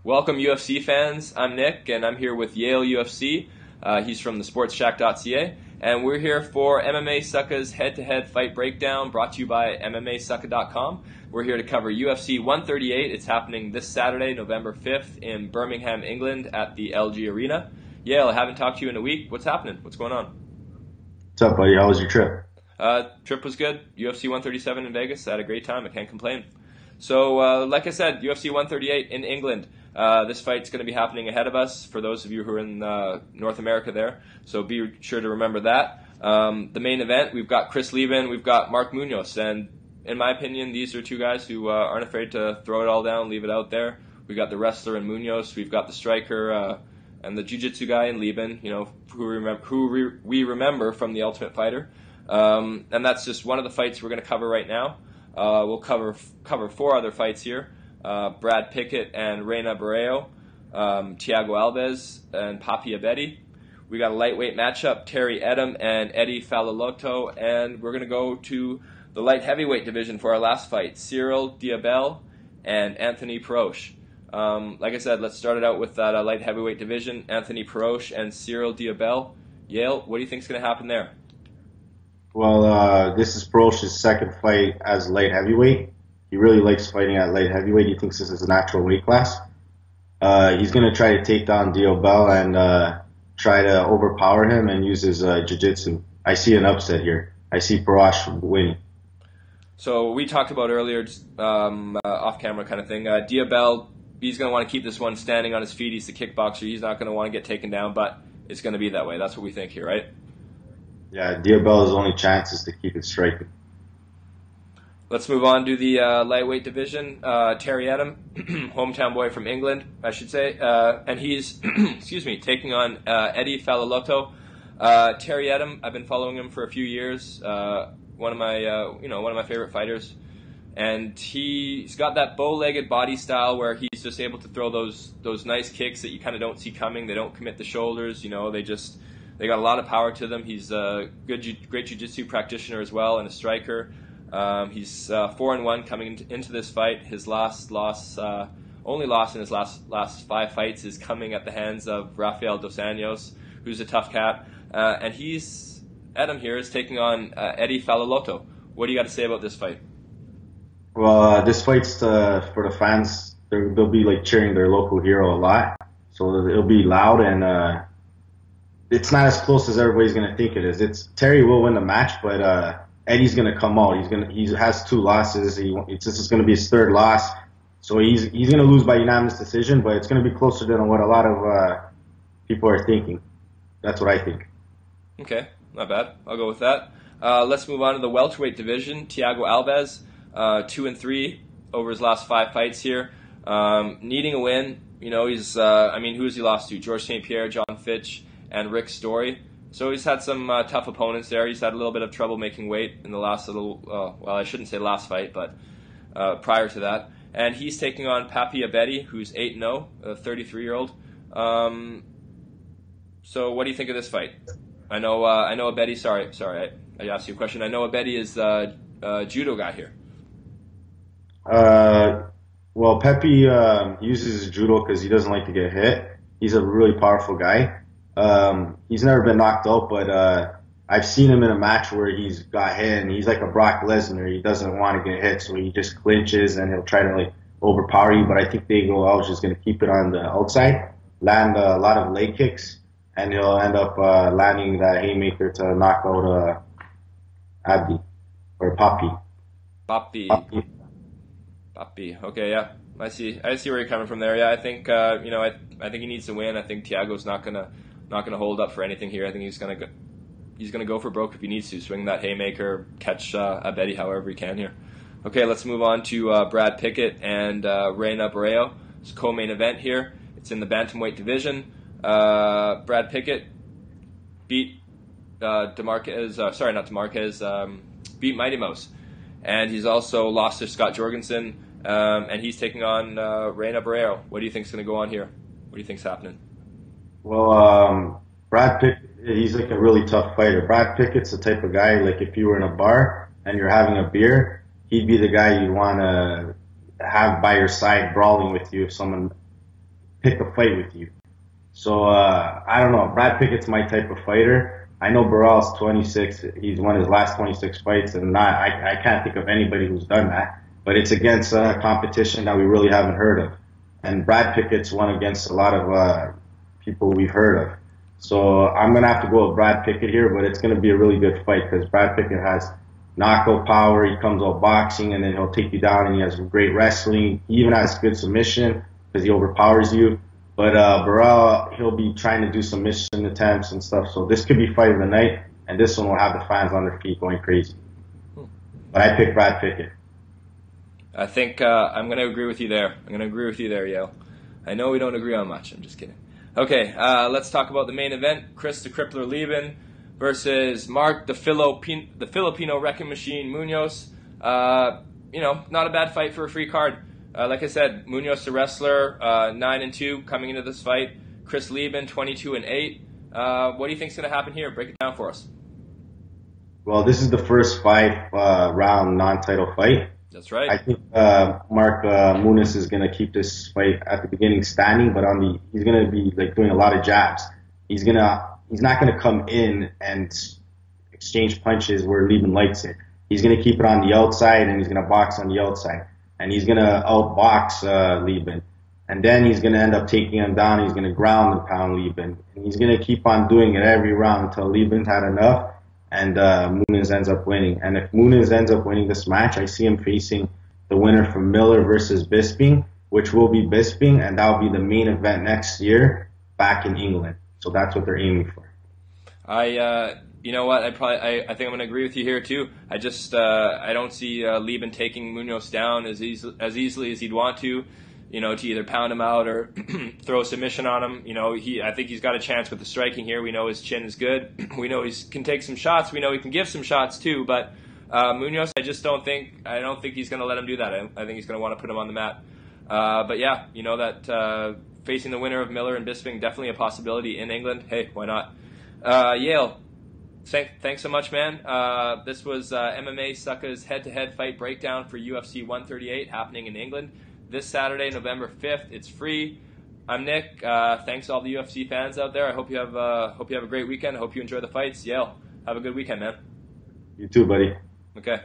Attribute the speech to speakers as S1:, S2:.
S1: Welcome, UFC fans. I'm Nick, and I'm here with Yale UFC. He's from the sportsshack.ca, and we're here for MMASucka's head-to-head fight breakdown, brought to you by MMASucka.com. We're here to cover UFC 138. It's happening this Saturday, November 5th, in Birmingham, England, at the LG Arena. Yale, I haven't talked to you in a week. What's happening? What's going on?
S2: What's up, buddy? How was your trip?
S1: Trip was good. UFC 137 in Vegas. I had a great time. I can't complain. So, like I said, UFC 138 in England. This fight's going to be happening ahead of us for those of you who are in North America there. So be sure to remember that. The main event, we've got Chris Leben, we've got Mark Munoz. And in my opinion, these are two guys who aren't afraid to throw it all down, leave it out there. We've got the wrestler in Munoz. We've got the striker and the jiu-jitsu guy in Leben, you know, who we remember from The Ultimate Fighter. And that's just one of the fights we're going to cover right now. We'll cover four other fights here. Brad Pickett and Reina Barrero, Thiago Alves and Papi Abedi. We got a lightweight matchup, Terry Edom and Eddie Falalotto, and we're going to go to the light heavyweight division for our last fight, Cyril Diabel and Anthony Perosh. Like I said, let's start it out with that light heavyweight division, Anthony Perosh and Cyril Diabel. Yale, what do you think is going to happen there?
S2: Well, this is Perosh's second fight as light heavyweight. He really likes fighting at light heavyweight. He thinks this is a natural weight class. He's going to try to take down Diabel and try to overpower him and use his jiu-jitsu. I see an upset here. I see Perosh winning.
S1: So we talked about earlier, just, off-camera kind of thing. Diabel, he's going to want to keep this one standing on his feet. He's the kickboxer. He's not going to want to get taken down, but it's going to be that way. That's what we think here, right?
S2: Yeah, Diabel's only chance is to keep it striking.
S1: Let's move on to the lightweight division. Terry Edom, hometown boy from England, I should say, and he's excuse me, taking on Eddie Falalotto. Terry Edom, I've been following him for a few years. One of my favorite fighters, and he's got that bow-legged body style where he's just able to throw those nice kicks that you kind of don't see coming. They don't commit the shoulders, you know. They got a lot of power to them. He's a great jiu-jitsu practitioner as well, and a striker. He's 4-1 coming into this fight. His only loss in his last 5 fights is coming at the hands of Rafael Dos Anjos, who's a tough cat. And Edom here is taking on Eddie Falalotto. What do you got to say about this fight?
S2: Well, this fight's for the fans. They'll be like cheering their local hero a lot, so it'll be loud and it's not as close as everybody's gonna think it is. Terry will win the match, but Eddie's gonna come out. He has 2 losses. This is gonna be his 3rd loss, so he's gonna lose by unanimous decision. But it's gonna be closer than what a lot of people are thinking. That's what I think.
S1: Okay, not bad. I'll go with that. Let's move on to the welterweight division. Thiago Alves, 2-3 over his last 5 fights here, needing a win. You know, he's who has he lost to? George St. Pierre, John Fitch, and Rick Story. So he's had some tough opponents there. He's had a little bit of trouble making weight in the last I shouldn't say last fight, but prior to that. And he's taking on Papi Abedi, who's 8-0, a 33-year-old. So what do you think of this fight? I know Abedi. Sorry, I asked you a question. I know Abedi is a judo guy here.
S2: Well, Pepe uses his judo because he doesn't like to get hit. He's a really powerful guy. He's never been knocked out, but I've seen him in a match where he's got hit, and he's like a Brock Lesnar. He doesn't want to get hit, so he just clinches and he'll try to like overpower you. But I think Diego Alves is going to keep it on the outside, land a lot of leg kicks, and he'll end up landing that haymaker to knock out Abdi or Papi.
S1: Papi. Okay, yeah. I see where you're coming from there. Yeah, I think I think he needs to win. I think Thiago's not gonna hold up for anything here. I think he's gonna go for broke if he needs to, swing that haymaker, catch Abedi however he can here. Okay, let's move on to Brad Pickett and Reina Barrero. It's a co-main event here. It's in the bantamweight division. Brad Pickett beat beat Mighty Mouse, and he's also lost to Scott Jorgensen. And he's taking on Reina Barrero. What do you think is going to go on here? What do you think's happening?
S2: Well, Brad Pickett, he's like a really tough fighter. Brad Pickett's the type of guy, like if you were in a bar and you're having a beer, he'd be the guy you'd want to have by your side brawling with you if someone pick a fight with you. So I don't know. Brad Pickett's my type of fighter. I know Burrell's 26. He's won his last 26 fights, and I can't think of anybody who's done that. But it's against competition that we really haven't heard of. And Brad Pickett's won against a lot of people we've heard of. So I'm gonna have to go with Brad Pickett here, but it's gonna be a really good fight because Brad Pickett has knockout power. He comes out boxing, and then he'll take you down, and he has great wrestling. He even has good submission because he overpowers you. But Burrell, he'll be trying to do submission attempts and stuff. So this could be fight of the night, and this one will have the fans on their feet going crazy. But I pick Brad Pickett.
S1: I think I'm going to agree with you there. Yale. I know we don't agree on much. I'm just kidding. Okay, let's talk about the main event. Chris the Crippler Lieben versus Mark the Filipino Wrecking Machine Munoz. Not a bad fight for a free card. Like I said, Munoz the wrestler, 9-2 coming into this fight. Chris Lieben, 22-8. What do you think's going to happen here? Break it down for us.
S2: Well, this is the first 5-round non-title fight.
S1: That's right.
S2: I think Mark Munoz is going to keep this fight at the beginning standing, but he's going to be doing a lot of jabs. He's not going to come in and exchange punches where Lieben likes it. He's going to keep it on the outside, and he's going to box on the outside. And he's going to outbox Lieben. And then he's going to end up taking him down. He's going to ground and pound Lieben. And he's going to keep on doing it every round until Lieben's had enough and Munoz ends up winning. And if Munoz ends up winning this match, I see him facing the winner from Miller versus Bisping, which will be Bisping, and that'll be the main event next year back in England. So that's what they're aiming for.
S1: You know what? I think I'm going to agree with you here too. I just I don't see Lieben taking Munoz down as easily as he'd want to. To either pound him out or throw a submission on him. I think he's got a chance with the striking here. We know his chin is good. We know he can take some shots. We know he can give some shots too. But Munoz, I don't think he's going to let him do that. I think he's going to want to put him on the mat. But yeah, that facing the winner of Miller and Bisping, definitely a possibility in England. Hey, why not? Yale. Thanks so much, man. This was MMASucka's head-to-head fight breakdown for UFC 138 happening in England this Saturday, November 5th. It's free. I'm Nick. Thanks to all the UFC fans out there. I hope you have a great weekend. I hope you enjoy the fights. Yale, have a good weekend, man.
S2: You too, buddy.
S1: Okay.